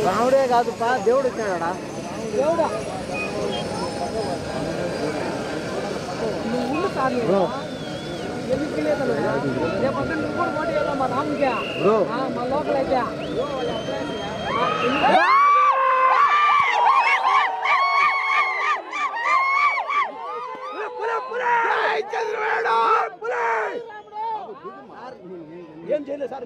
రాముడే కాదు పా దేవుడు వచ్చాడా దేవుడా ఏం చేయలేదు సార్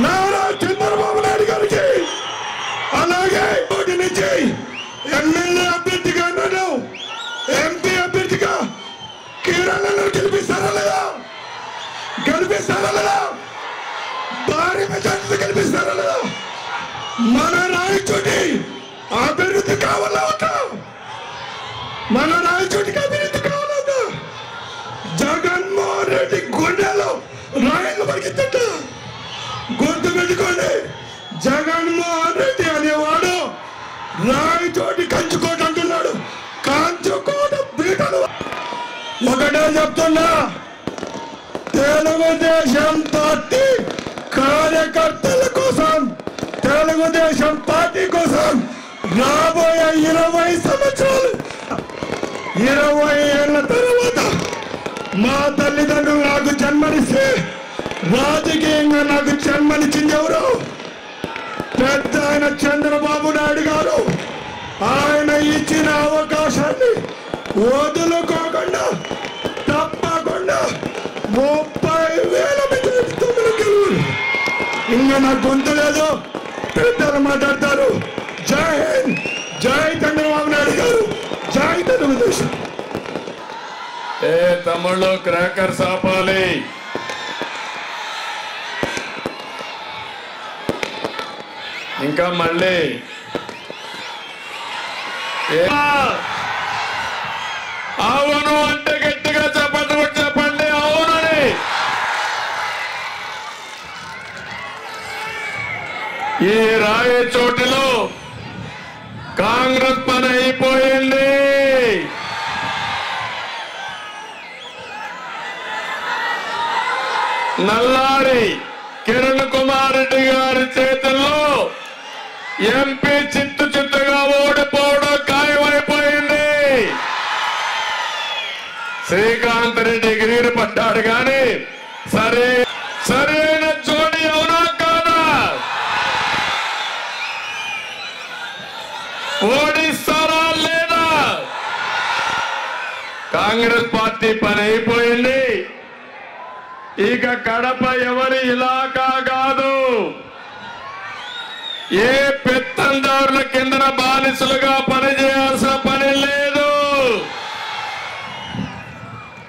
నారా చంద్రబాబు నాయుడు గారికి అలాగే పోటీ నుంచి ఎమ్మెల్యే అభ్యర్థిగా నన్ను ఎంపీ అభ్యర్థిగా కిరణ్ గెలిపిస్తారా లేదా భారీ మెజార్టీతో గెలిపిస్తారా లేదా మన రాయచోటి అభివృద్ధి కావాలా మన రాయచోటికి అభివృద్ధి కావాలా జగన్మోహన్ రెడ్డి గుండెలో రాయలు పరిగెత్త గుర్తు పెట్టుకోండి జగన్మోహన్ రెడ్డి అనేవాడు రాయచోటి కంచుకోట అంటున్నాడు కంచుకోట బీటలు ఒకటే చెప్తున్నా తెలుగుదేశం పార్టీ కార్యకర్తల కోసం తెలుగుదేశం పార్టీ కోసం రాబోయే 20 సంవత్సరాలు 20 ఏళ్ల తర్వాత మా తల్లిదండ్రులు నాకు జన్మనిస్తే రాజకీయంగా నాకు జన్మనిచ్చింది ఎవరు పెద్ద ఆయన చంద్రబాబు నాయుడు గారు ఆయన ఇచ్చిన అవకాశాన్ని వదులుకోకుండా తప్పకుండా 30,000 మెజారిటీతో గెలువు ఇంకా నాకు గొంతు లేదు పెద్దలు మాట్లాడతారు జై హింద్ జై చంద్రబాబు నాయుడు గారు జై తెలుగుదేశం ఏ తమ్ముళ్ళు క్రాకర్స్ ఆపాలి ఇంకా మళ్ళీ అవును అంటే గట్టిగా చెప్పండి అవునని ఈ రాయచోటిలో కాంగ్రెస్ పని అయిపోయింది నల్లారి కిరణ్ కుమార్ రెడ్డి గారి చేతుల్లో ఎంపీ చిత్తుగా ఓడిపోవడం ఖాయమైపోయింది శ్రీకాంత్ రెడ్డి ఎగిరి పడ్డాడు కానీ సరైన జోడి అవునా కాదా ఓడిస్తారా లేదా కాంగ్రెస్ పార్టీ పని అయిపోయింది ఇక కడప ఎవరి ఇలాకా కాదు ఏ పెత్తందారుల కిందన బానిసలుగా పనిచేయాల్సిన పని లేదు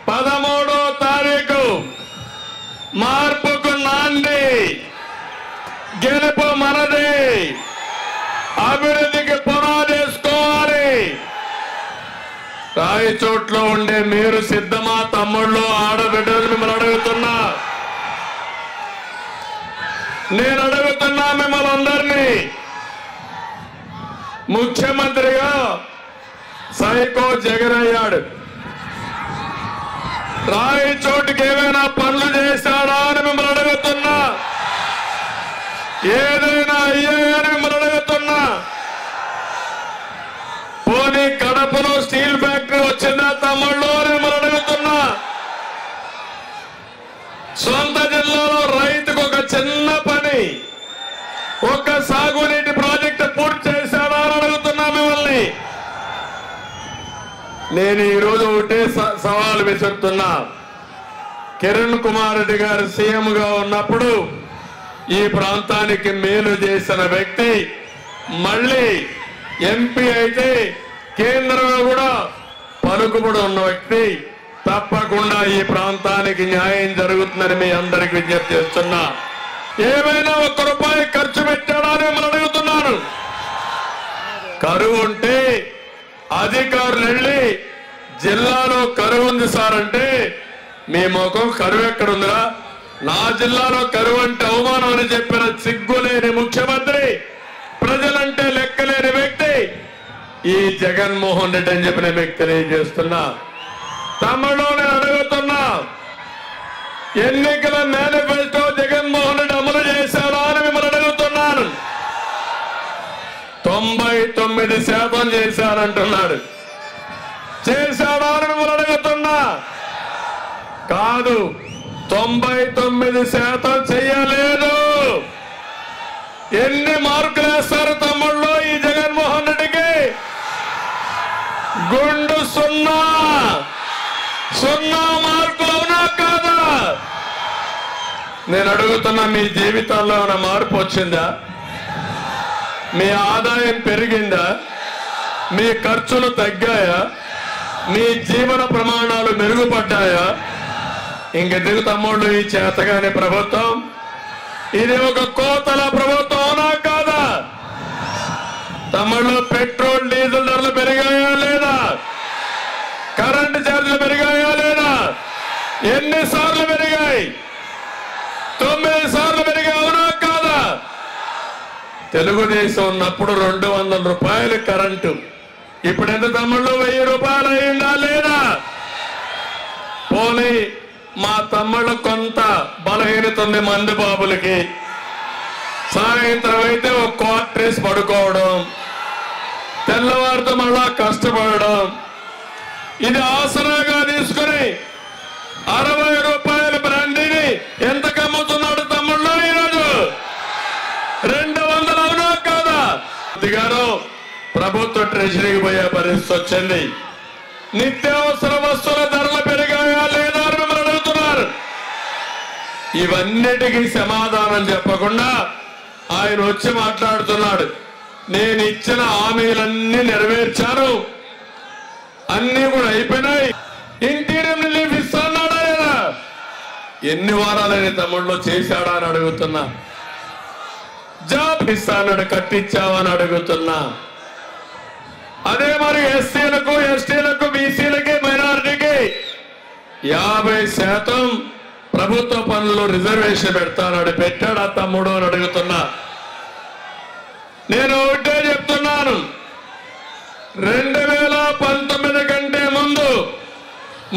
13వ తారీఖు మార్పుకు నాంది గెలుపు మనది అభివృద్ధికి పునాదేసుకోవాలి రాయచోట్లో ఉండే మీరు సిద్ధమా తమ్ముళ్ళు ఆడబిడ్డలు మిమ్మల్ని అడుగుతున్నా నేను అడుగుతున్నా మిమ్మల్ని అందరినీ ముఖ్యమంత్రిగా సైకో జగన్ అయ్యాడు రాయచోటికి ఏమైనా పనులు చేశాడా అని మిమ్మల్ని అడుగుతున్నా ఏదైనా అయ్యాయని మిమ్మల్ని అడుగుతున్నా పోనీ కడపలో స్టీల్ ఫ్యాక్టరీ వచ్చిందా తమ్ముళ్ళు అని మిమ్మల్ని అడుగుతున్నా సొంత జిల్లాలో రైతుకు ఒక చిన్న పని, ఒక సాగునీటి ప్రాజెక్టు పూర్తి చేశాడా అని అడుగుతున్నా మిమ్మల్ని. నేను ఈరోజు ఒకటే సవాల్ విసురుతున్నా. కిరణ్ కుమార్ రెడ్డి గారు సీఎంగా ఉన్నప్పుడు ఈ ప్రాంతానికి మేలు చేసిన వ్యక్తి, మళ్ళీ ఎంపీ అయితే కేంద్రంలో కూడా పలుకుబడి ఉన్న వ్యక్తి. తప్పకుండా ఈ ప్రాంతానికి న్యాయం జరుగుతుందని మీ అందరికి విజ్ఞప్తి చేస్తున్నా. ఏమైనా ₹1 ఖర్చు పెట్టాడా అని మిమ్మల్ని అడుగుతున్నాను. కరువు ఉంటే అధికారులు వెళ్ళి జిల్లాలో కరువు ఉంది సార్ అంటే, మీ ముఖం కరువు ఎక్కడుందిరా, నా జిల్లాలో కరువు అంటే అవమానం అని చెప్పిన సిగ్గులేని ముఖ్యమంత్రి, ప్రజలంటే లెక్కలేని వ్యక్తి ఈ జగన్మోహన్ రెడ్డి అని చెప్పిన మీకు తెలియజేస్తున్నా. తమలో నేను అడుగుతున్నా, ఎన్నికల మేనిఫెస్టో జగన్మోహన్ రెడ్డి అమలు చేశాడా అని మిమ్మల్ని అడుగుతున్నాను. 99% చేశానంటున్నాడు. చేశాడా అని మిమ్మల్ని అడుగుతున్నా. కాదు, 99% చెయ్యలేదు. ఎన్ని మార్కులు వేస్తారు తమ్ముళ్ళు ఈ జగన్మోహన్ రెడ్డికి? గుండు 0 మార్కులు, అవునా కాదా? నేను అడుగుతున్నా, మీ జీవితాల్లో ఏమైనా మార్పు వచ్చిందా? మీ ఆదాయం పెరిగిందా? మీ ఖర్చులు తగ్గాయా? మీ జీవన ప్రమాణాలు మెరుగుపడ్డాయా? ఇంకెందుకు తమ్ముళ్ళు ఈ చేతగాని ప్రభుత్వం? ఇది ఒక కోతల ప్రభుత్వం, అవునా కాదా? తమ్ముళ్ళు, పెట్రోల్ డీజిల్ ధరలు పెరిగాయా లేదా? కరెంటు ఛార్జీలు పెరిగాయా లేదా? ఎన్నిసార్లు పెరిగాయి? 9 సార్లు పెరిగాయి, అవునా కాదా? తెలుగుదేశం ఉన్నప్పుడు ₹200 కరెంటు, ఇప్పుడు ఎంత తమ్ముళ్ళు? ₹1000 అయిందా లేదా? పోనీ మా తమ్ముళ్ళు కొంత బలహీనత ఉంది మందు బాబులకి, సాయంత్రం అయితే ఒక క్వార్టర్స్ పడుకోవడం, తెల్లవారితో మళ్ళా కష్టపడడం, ఇది ఆసరాగా తీసుకుని ₹60 బ్రాండీని ఎంత కమ్ముతున్నాడు తమ్ముళ్ళు ఈరోజు? 200, అవునా కాదా? గారు ప్రభుత్వ ట్రెజరీకి పోయే పరిస్థితి వచ్చింది. నిత్యావసర వస్తువుల ధరలు పెరిగాయా లేదా అని మిమ్మల్ని అడుగుతున్నారు. ఇవన్నిటికీ సమాధానం చెప్పకుండా ఆయన వచ్చి మాట్లాడుతున్నాడు. నేను ఇచ్చిన హామీలన్నీ నెరవేర్చాను, అన్ని కూడా అయిపోయినాయి, ఇంటీరియం రిలీఫ్ ఇస్తున్నాడా లేదా? ఎన్ని వారాలని తమ్ముళ్ళు చేశాడా అని అడుగుతున్నా. జాబ్ ఇస్తానడు, కట్టించావని అడుగుతున్నా. అదే మరి ఎస్సీలకు, ఎస్టీలకు, బీసీలకి, మైనారిటీకి 50% ప్రభుత్వ పనులు రిజర్వేషన్ పెడతానడు. పెట్టాడా తమ్ముడు అని అడుగుతున్నా. నేను ఒకటే చెప్తున్నాను, 2019 కంటే ముందు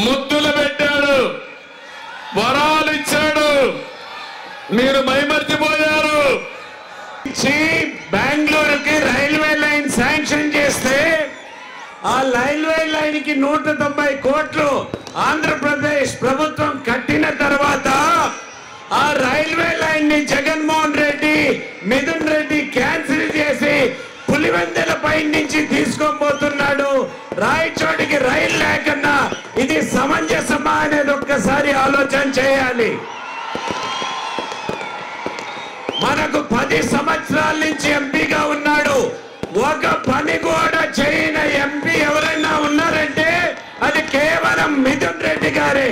ముద్దులు పెట్టాడు, వరాలు ఇచ్చాడు, మీరు మైమర్చిపోయారు. బెంగళూరుకి రైల్వే లైన్ శాంక్షన్ చేస్తే ఆ రైల్వే లైన్ కి 190 కోట్లు ఆంధ్రప్రదేశ్ ప్రభుత్వం కట్టిన తర్వాత ఆ రైల్వే లైన్ ని జగన్మోహన్ రెడ్డి, మిథున్ రెడ్డి క్యాన్సిల్ చేసి పులివెందుల పై నుంచి తీసుకోబోతున్నాడు. రాయచోటికి రైలు లేకన్నా ఇది సమంజసమా అనేది ఒక్కసారి ఆలోచన చేయాలి. మనకు 10 సంవత్సరాల నుంచి ఎంపీగా ఉన్నాడు, ఒక పని కూడా చేయని ఎంపీ ఎవరైనా ఉన్నారంటే అది కేవలం మిథున్ రెడ్డి గారే.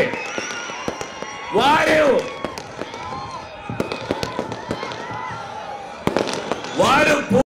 వారు